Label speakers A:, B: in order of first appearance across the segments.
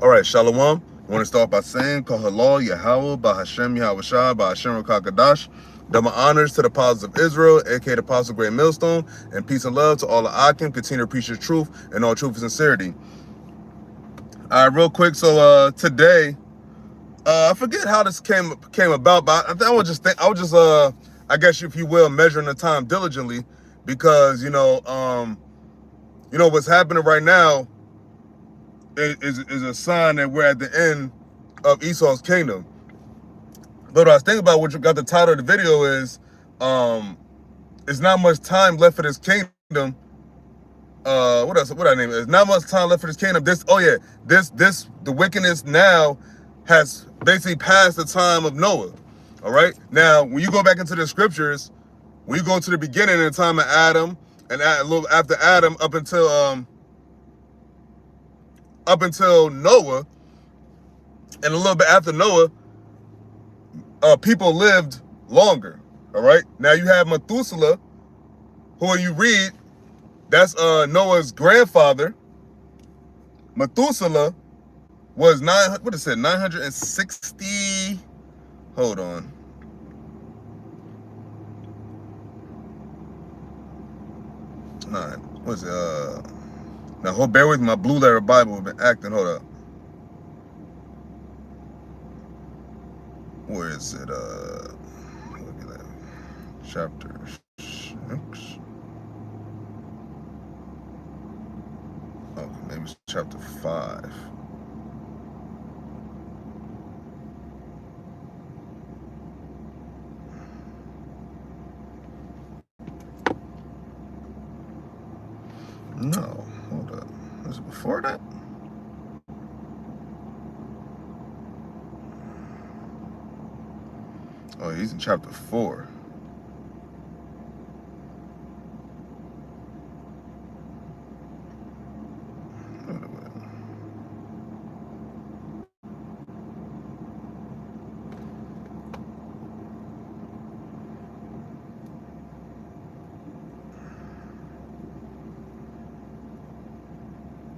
A: All right, Shalom. I want to start by saying, Call halal, Yahawah, BAHASHAM, YAHAWASHI, BAHASHAM, Rakakadash. Double honors to the apostles of Israel, aka the Apostle Great Millstone, and peace and love to all the Akim. Continue to preach the truth and all truth and sincerity. All right, real quick. So today, I forget how this came about, but I would just I guess if you will, measuring the time diligently, because what's happening right now is a sign that we're at the end of Esau's kingdom. But what I was thinking about, what you got the title of the video is, it's not much time left for this kingdom. What else? What I name it? There's not much time left for this kingdom. The wickedness now has basically passed the time of Noah. All right. Now, when you go back into the scriptures, when you go to the beginning in the time of Adam, and a little after Adam, up until Noah, and a little bit after Noah, people lived longer. All right. Now you have Methuselah, who you read, that's Noah's grandfather. Methuselah was 960. Hold on. Nine. What's it? Now bear with me. My blue letter Bible has been acting. Hold up. Where is it? Look at that. Chapter 6. Okay, maybe it's chapter 5. No, hold up. Was it before that? Oh, he's in chapter 4.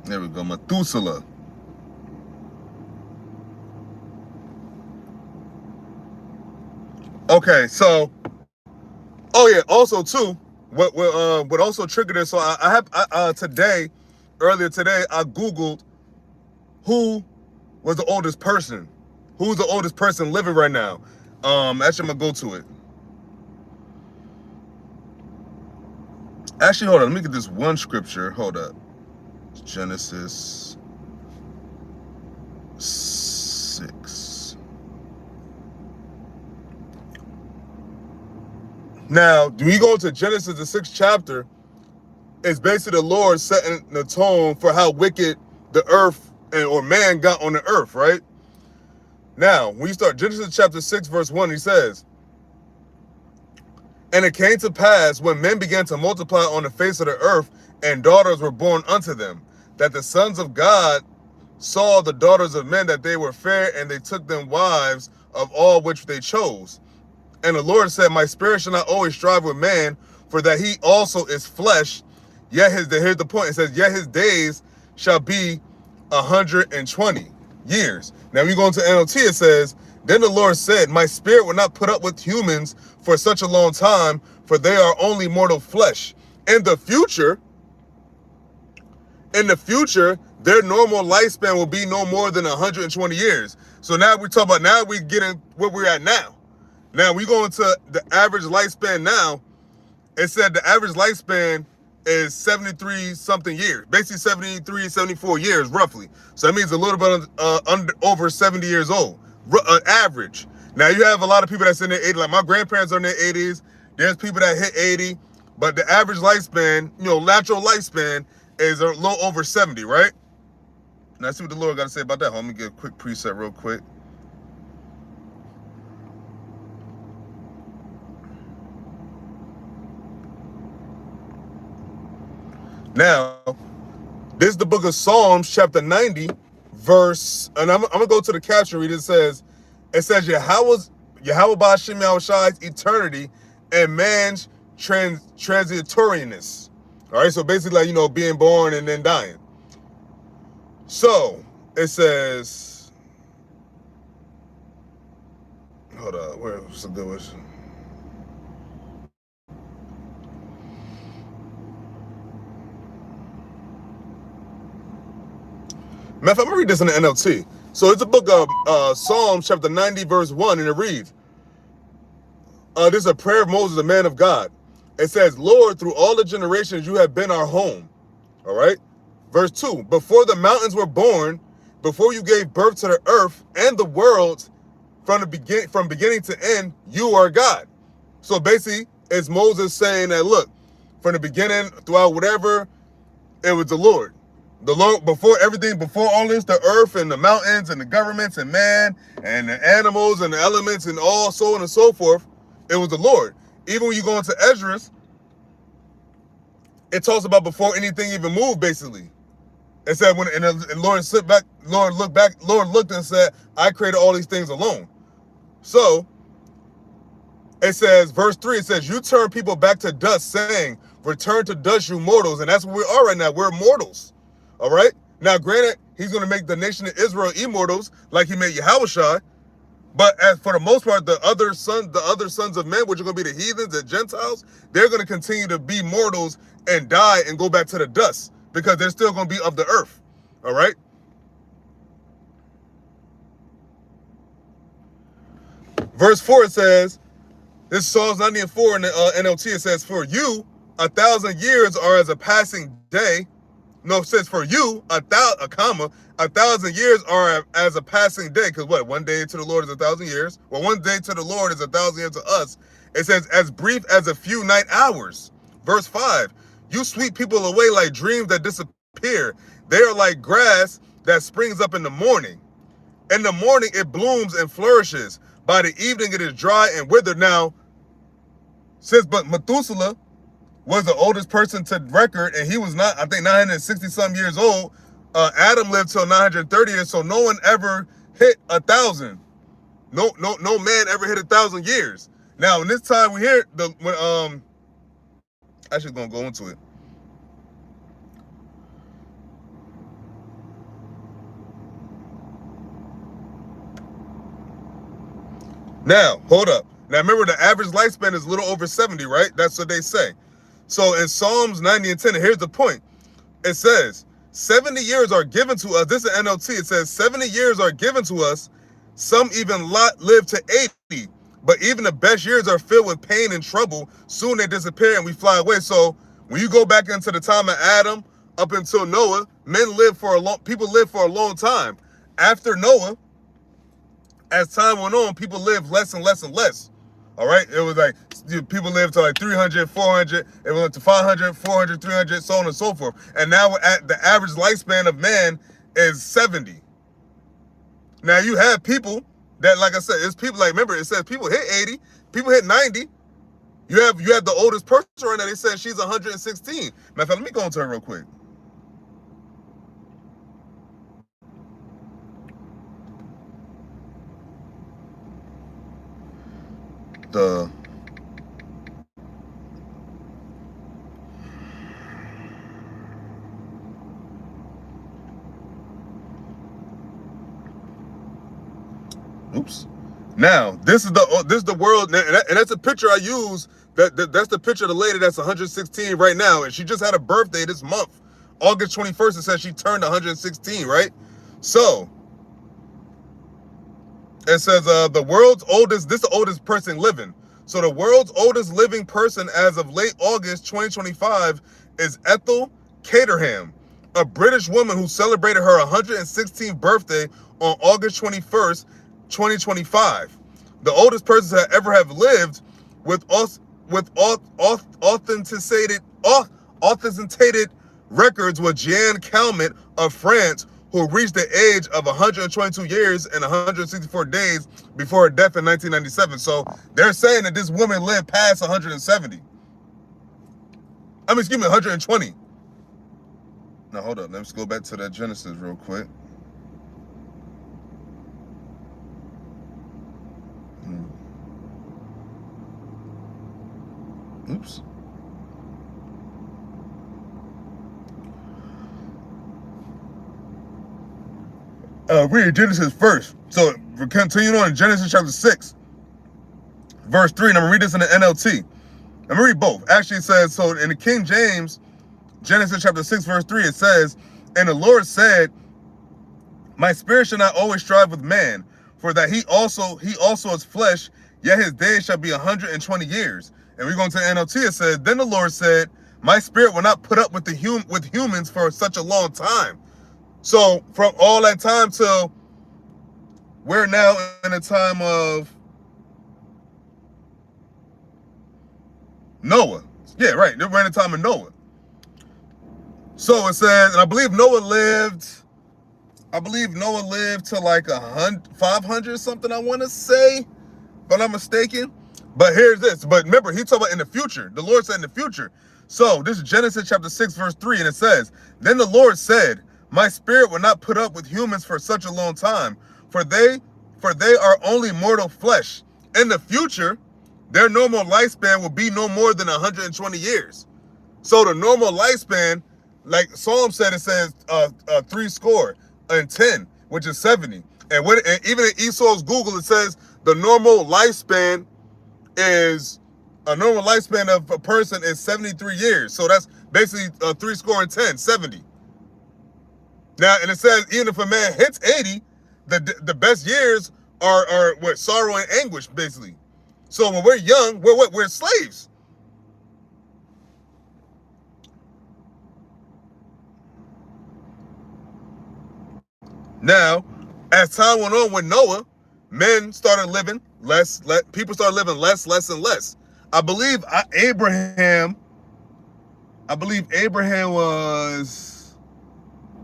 A: There we go, Methuselah. Okay, so, oh yeah, also too, what also triggered this? So earlier today, I googled who was the oldest person, who's the oldest person living right now. Actually, I'm gonna go to it. Actually, hold on. Let me get this one scripture. Hold up. Genesis 6. Now, when you go to Genesis, the 6th chapter, it's basically the Lord setting the tone for how wicked the earth or man got on the earth, right? Now, when you start Genesis chapter 6, verse 1, he says, "And it came to pass, when men began to multiply on the face of the earth, and daughters were born unto them, that the sons of God saw the daughters of men, that they were fair, and they took them wives of all which they chose. And the Lord said, My spirit shall not always strive with man, for that he also is flesh. Yet here's the point. It says, yet his days shall be 120 years. Now, when you go into NLT, it says, Then the Lord said, My spirit will not put up with humans for such a long time, for they are only mortal flesh. In the future, their normal lifespan will be no more than 120 years. So now we're talking about, now we're getting where we're at now. Now we go into the average lifespan now. It said the average lifespan is 73 something years, basically 73, 74 years roughly. So that means a little bit over 70 years old, average. Now you have a lot of people that's in their 80s, like my grandparents are in their 80s. There's people that hit 80, but the average lifespan, natural lifespan is a little over 70, right? Now let's see what the Lord got to say about that. Let me get a quick preset real quick. Now, this is the book of Psalms, chapter 90, verse, and I'm going to go to the caption read. It says Yahawah BAHASHAM YAHAWASHI's eternity and man's transitoriness. All right, so basically, like, being born and then dying. So, it says, hold on, where's the good one? Matter of fact, I'm gonna read this in the NLT. So it's a book of Psalms chapter 90 verse 1, and it reads, this is a prayer of Moses, a man of God. It says, Lord, through all the generations you have been our home. All right. Verse 2, before the mountains were born, before you gave birth to the earth and the world, from beginning to end, you are God. So basically, it's Moses saying that, look, from the beginning, throughout whatever, it was the Lord. The Lord, before everything, before all this, the earth and the mountains and the governments and man and the animals and the elements and all so on and so forth, it was the Lord. Even when you go into Esdras, it talks about before anything even moved, basically. It said when and Lord sit back, Lord looked back, Lord looked and said, I created all these things alone. So it says, verse 3, it says, you turn people back to dust, saying, return to dust, you mortals. And that's what we are right now. We're mortals. All right? Now, granted, he's going to make the nation of Israel immortals, like he made YAHAWASHI. But as for the most part, the other sons of men, which are going to be the heathens, the Gentiles, they're going to continue to be mortals and die and go back to the dust, because they're still going to be of the earth. All right? Verse 4, it says, this is Psalms 90 and 4 in the NLT. It says, for you, 1,000 years are as a passing day. No, it says for you, a 1,000 years are as a passing day. Because what? One day to the Lord is 1,000 years. Well, one day to the Lord is 1,000 years to us. It says, as brief as a few night hours. Verse 5, you sweep people away like dreams that disappear. They are like grass that springs up in the morning. In the morning, it blooms and flourishes. By the evening, it is dry and withered. Now, but Methuselah was the oldest person to record, and he was not, I think, 960 some years old. Adam lived till 930 years, so no one ever hit 1,000. No man ever hit 1,000 years. Now, in this time we hear actually gonna go into it. Now, hold up. Now, remember, the average lifespan is a little over 70, right? That's what they say. So in Psalms 90 and 10, and here's the point. It says, 70 years are given to us. This is NLT. It says, 70 years are given to us. Some even live to 80. But even the best years are filled with pain and trouble. Soon they disappear and we fly away. So when you go back into the time of Adam up until Noah, people lived for a long time. After Noah, as time went on, people lived less and less and less. All right? It was like people lived to like 300, 400, it went to 500, 400, 300, so on and so forth. And now at the average lifespan of man is 70. Now you have people that, like I said, it's people like, remember, it says people hit 80, people hit 90. You have the oldest person right now, they said she's 116. Matter of fact, let me go into her real quick. Oops. Now, this is the world, and that's a picture I use. That's the picture of the lady that's 116 right now, and she just had a birthday this month, August 21st. It says she turned 116, right? So it says the world's oldest. This is the oldest person living. So the world's oldest living person as of late August 2025 is Ethel Caterham, a British woman who celebrated her 116th birthday on August 21st. 2025. The oldest person to ever have lived with authenticated records was Jeanne Calment of France, who reached the age of 122 years and 164 days before her death in 1997. So they're saying that this woman lived past 170. I mean, excuse me, 120. Now, hold up. Let's go back to that Genesis real quick. Oops. read Genesis first. So we're continuing on in Genesis chapter 6, verse 3, and I'm gonna read this in the NLT. I'm gonna read both. Actually, it says, so in the King James, Genesis chapter 6, verse 3, it says, and the Lord said, my spirit shall not always strive with man, for that he also is flesh, yet his days shall be 120 years. And we're going to the NLT, it says, then the Lord said, my spirit will not put up with humans for such a long time. So from all that time till we're now in a time of Noah. Yeah, right. We're in a time of Noah. So it says, and I believe Noah lived to like 500 something, I want to say, if I'm not mistaken. But here's this. But remember, he talked about in the future. The Lord said in the future. So this is Genesis chapter 6, verse 3, and it says, then the Lord said, my spirit will not put up with humans for such a long time, for they are only mortal flesh. In the future, their normal lifespan will be no more than 120 years. So the normal lifespan, like Psalm said, it says 70, which is 70. And even in Esau's Google, it says the normal lifespan of a person is 73 years. So that's basically 70. 70. Now, and it says even if a man hits 80, the best years are what, sorrow and anguish, basically. So when we're young, we're slaves. Now, as time went on with Noah, men started living less. People started living less and less. I believe Abraham was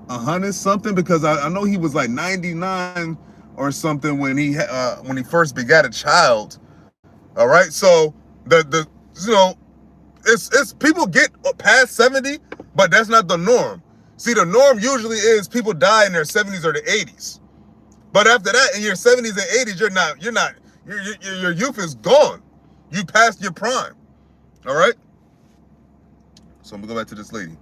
A: 100 something, because I know he was like 99 or something when he first begat a child. All right, so the it's people get past 70, but that's not the norm. See, the norm usually is people die in their 70s or the 80s. But after that, in your 70s and 80s, your youth is gone. You passed your prime. All right? So I'm gonna go back to this lady.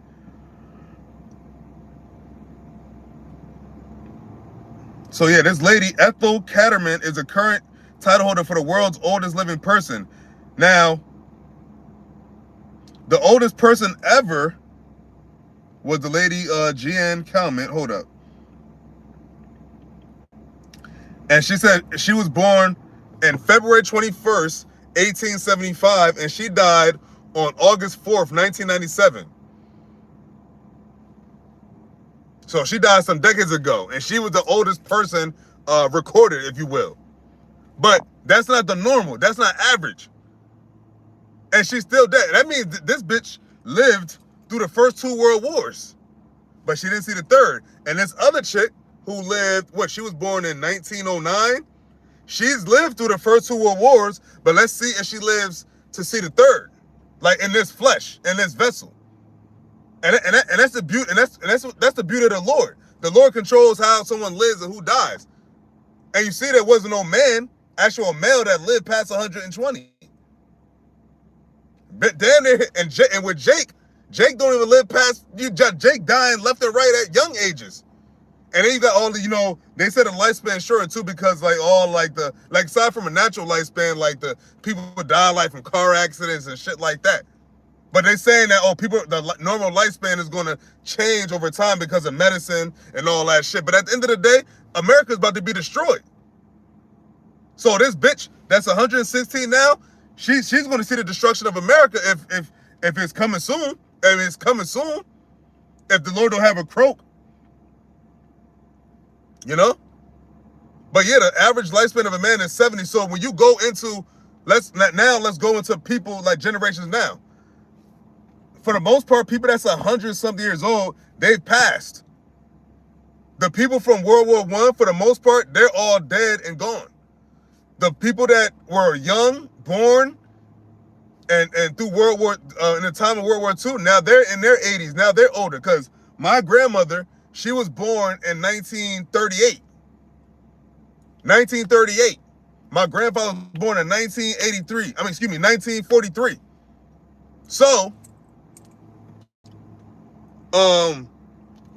A: So yeah, this lady, Ethel Caterman, is a current title holder for the world's oldest living person. Now, the oldest person ever was the lady Jeanne Calment. Hold up. And she said she was born in February 21st, 1875, and she died on August 4th, 1997. So she died some decades ago, and she was the oldest person recorded, if you will. But that's not the normal. That's not average. And she's still dead. That means this bitch lived through the first 2 world wars, but she didn't see the third. And this other chick who lived, she was born in 1909. She's lived through the first 2 world wars, but let's see if she lives to see the third, like in this flesh, in this vessel. And that's the beauty, and that's the beauty of the Lord. The Lord controls how someone lives and who dies. And you see, there wasn't no man, actual male, that lived past 120. But damn near, and with Jake don't even live past Jake dying left and right at young ages. And then you got all the, they said the lifespan shorter too, because aside from a natural lifespan, like the people who die like from car accidents and shit like that. But they saying that, the normal lifespan is going to change over time because of medicine and all that shit. But at the end of the day, America's about to be destroyed. So this bitch that's 116 now, she's going to see the destruction of America if it's coming soon. If it's coming soon, if the Lord don't have a croak, But yeah, the average lifespan of a man is 70. So when you go into, let's go into people like generations now. For the most part, people that's 100-something years old, they've passed. The people from World War I, for the most part, they're all dead and gone. The people that were young, born, and through in the time of World War II, now they're in their 80s. Now they're older. Because my grandmother, she was born in 1938. 1938. My grandfather was born in 1943. So,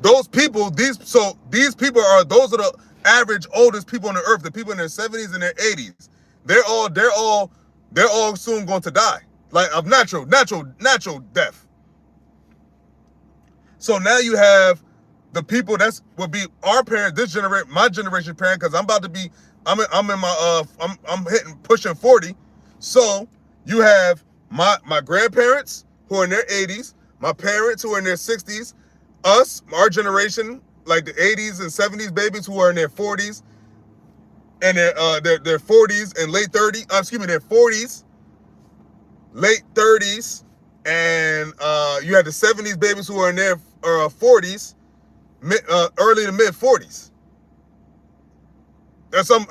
A: those people, these people are average oldest people on the earth, the people in their 70s and their 80s, they're all soon going to die, like of natural death. So now you have the people that's would be our parents, this generation, my generation parent, because I'm hitting pushing 40. So you have my grandparents who are in their 80s, my parents who are in their 60s, us, our generation, like the 80s and 70s babies who are in their 40s and their 40s and late 30s, their 40s, late 30s, and you have the 70s babies who are in their 40s, early to mid 40s. There's some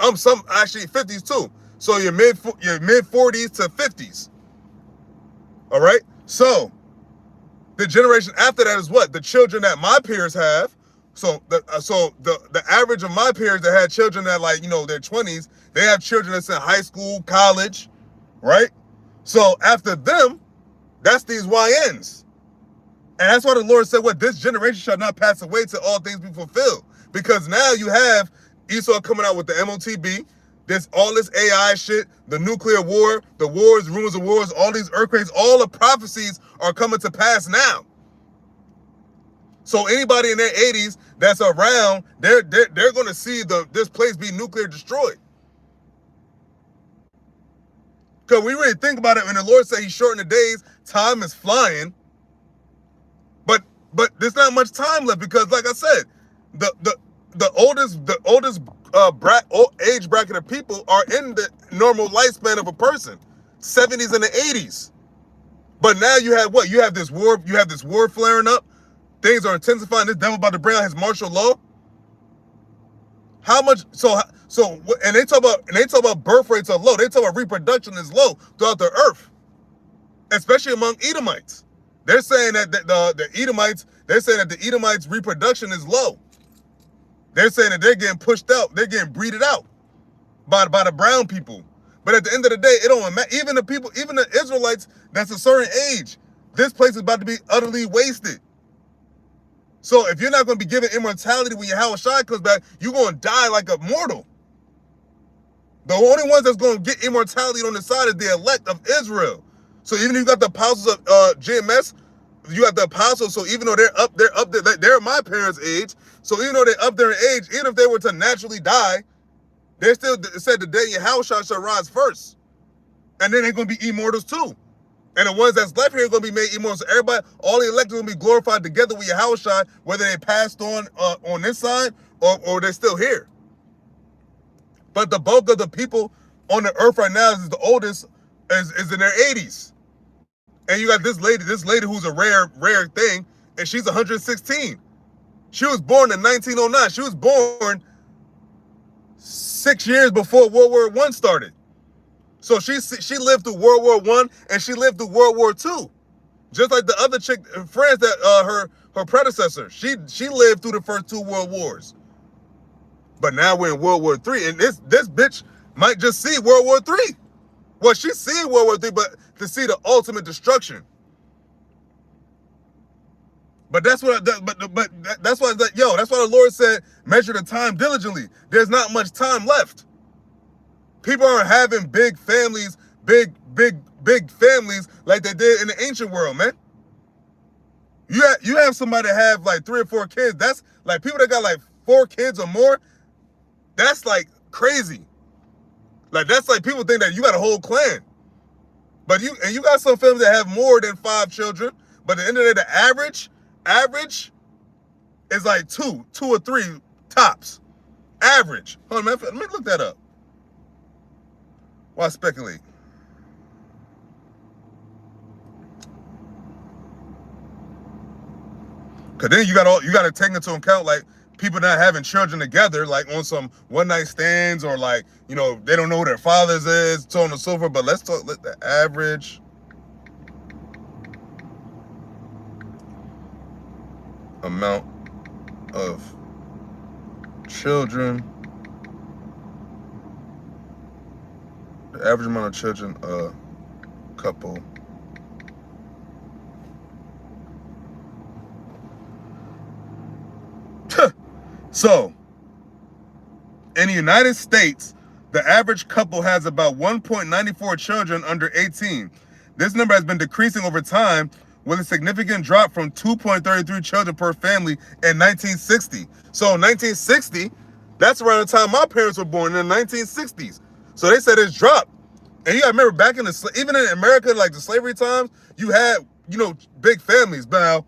A: actually 50s too. So your mid 40s to 50s. All right. So the generation after that is what? The children that my peers have. So the average of my peers that had children that, like, their 20s, they have children that's in high school, college, right? So after them, that's these YNs. And that's why the Lord said, what, this generation shall not pass away till all things be fulfilled. Because now you have Esau coming out with the MOTB, all this AI shit, the nuclear war, the wars, rumors of wars, all these earthquakes, all the prophecies are coming to pass now. So anybody in their 80s that's around, they're going to see this place be nuclear destroyed. Because we really think about it, when the Lord said He shortened the days, time is flying. But there's not much time left, because, like I said, the oldest age bracket of people are in the normal lifespan of a person, 70s and the 80s. But now you have what? You have this war flaring up. Things are intensifying. This devil about to bring out his martial law. How much? And they talk about birth rates are low. They talk about reproduction is low throughout the earth, especially among Edomites. They're saying that the Edomites' reproduction is low. They're saying that they're getting pushed out. They're getting breeded out by the brown people. But at the end of the day, it don't matter. Even the Israelites that's a certain age, this place is about to be utterly wasted. So if you're not going to be given immortality when YAHAWASHI comes back, you're going to die like a mortal. The only ones that's going to get immortality on the side is the elect of Israel. So even if you got the apostles of GMS, you got the apostles. So even though they're up there, they're my parents' age. So even though they're up there in age, even if they were to naturally die, they still said the day YAHAWASHI shall rise first. And then they're going to be immortals too. And the ones that's left here are going to be made immortal. So everybody, all the elected will be glorified together with YAHAWASHI, whether they passed on this side or they're still here. But the bulk of the people on the earth right now is the oldest is in their 80s. And you got this lady who's a rare thing, and she's 116. She was born in 1909. She was born 6 years before World War I started. So she lived through World War I and she lived through World War II. Just like the other chick, friends that her predecessor. She lived through the first two World Wars. But now we're in World War III, and this bitch might just see World War III. Well, she's seen World War III, but to see the ultimate destruction. But that's what. But that's why. That's why the Lord said, measure the time diligently. There's not much time left. People aren't having big families, big families like they did in the ancient world, man. You have somebody that have like 3 or 4 kids. That's like people that got like 4 kids or more. That's like crazy. Like that's like people think that you got a whole clan. But you got some families that have more than 5 children. But at the end of the day, the average is like 2 or 3 tops. Average. Hold on, man. Let me look that up. Why speculate? Cause then you got to take into account like people not having children together, like on some one night stands, or like, they don't know who their fathers is, so on and so forth. But let's talk the average amount of children. The average amount of children a couple so In the United States, the average couple has about 1.94 children under 18. This number has been decreasing over time, with a significant drop from 2.33 children per family in 1960. So in 1960, that's around the time my parents were born, in the 1960s. So they said it's dropped. And you gotta remember, back in even in America, like the slavery times, you had, big families. Now,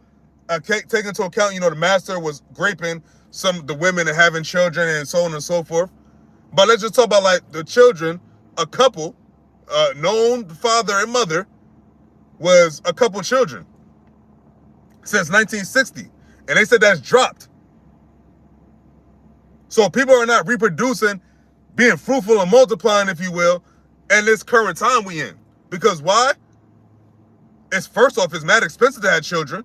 A: taking into account, the master was raping the women and having children and so on and so forth. But let's just talk about like the children. A couple, known father and mother, was a couple children since 1960. And they said that's dropped. So people are not reproducing, being fruitful and multiplying, if you will, in this current time we in. Because why? It's first off, it's mad expensive to have children.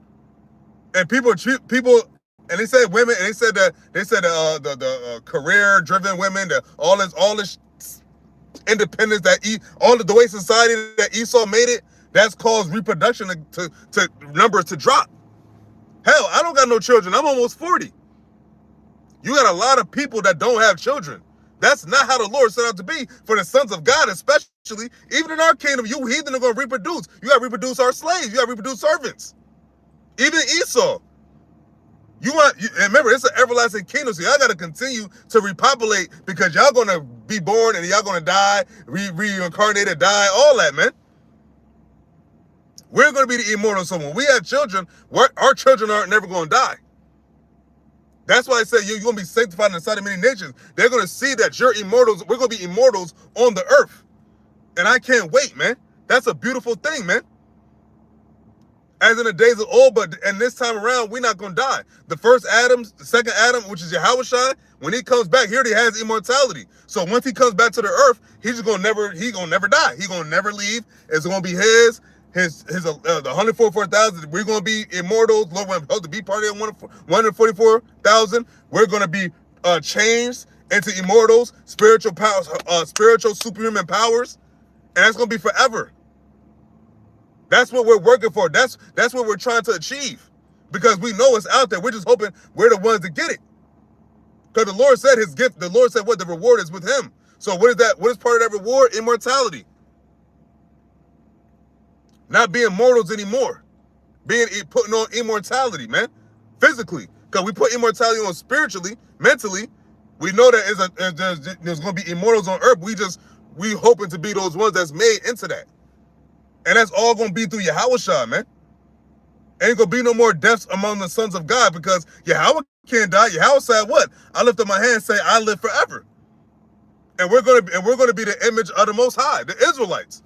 A: And people, and they said women, and they said the career-driven women, all this independence the way society that Esau made it, that's caused reproduction to numbers to drop. Hell, I don't got no children. I'm almost 40. You got a lot of people that don't have children. That's not how the Lord set out to be for the sons of God, especially. Even in our kingdom, you heathen are going to reproduce. You got to reproduce our slaves. You got to reproduce servants. Even Esau. And remember, it's an everlasting kingdom, so y'all got to continue to repopulate, because y'all going to be born and y'all going to die, reincarnated, die, all that, man. We're going to be the immortal. So when we have children, our children aren't never going to die. That's why I say you're going to be sanctified in the sight of many nations. They're going to see that you're immortals. We're going to be immortals on the earth. And I can't wait, man. That's a beautiful thing, man. As in the days of old, and this time around, we're not going to die. The first Adam, the second Adam, which is YAHAWASHI, when he comes back, he already has immortality. So once he comes back to the earth, he's going to never die. He's going to never leave. It's going to be his the 144,000. We're going to be immortals. Lord, we're supposed to be part of 144,000. We're going to be changed into immortals, spiritual powers, spiritual superhuman powers, and that's going to be forever. That's what we're working for. That's what we're trying to achieve, because we know it's out there. We're just hoping we're the ones to get it. Because the Lord said his gift. The Lord said what the reward is with him. So what is that? What is part of that reward? Immortality. Not being mortals anymore. Putting on immortality, man. Physically. Because we put immortality on spiritually, mentally. We know that there's going to be immortals on earth. We hoping to be those ones that's made into that. And that's all going to be through YAHAWASHI, man. Ain't going to be no more deaths among the sons of God, because Yahweh can't die. Yahweh said what? I lift up my hand and say, I live forever. And we're going to be the image of the Most High, the Israelites.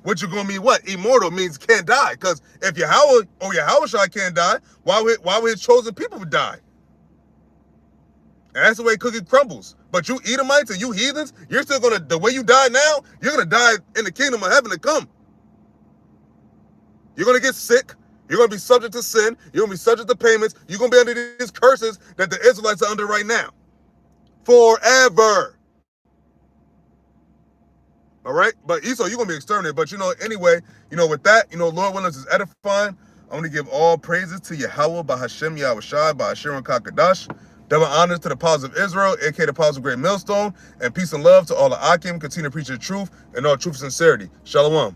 A: Which are going to mean what? Immortal means can't die. Because if Yahweh or YAHAWASHI can't die, why would his chosen people die? And that's the way cookie crumbles. But you Edomites and you heathens, you're still going to, the way you die now, you're going to die in the kingdom of heaven to come. You're going to get sick. You're going to be subject to sin. You're going to be subject to payments. You're going to be under these curses that the Israelites are under right now. Forever. All right? But Esau, you're going to be exterminated. But, anyway, with that, Lord willing, is edifying. I'm going to give all praises to Yahawah, BAHASHAM, YAHWASHI, BAHASHIRAN KAKADASH. Double honors to the powers of Israel, aka the powers of Great Millstone, and peace and love to all the Akim. Continue to preach the truth and all truth and sincerity. Shalom.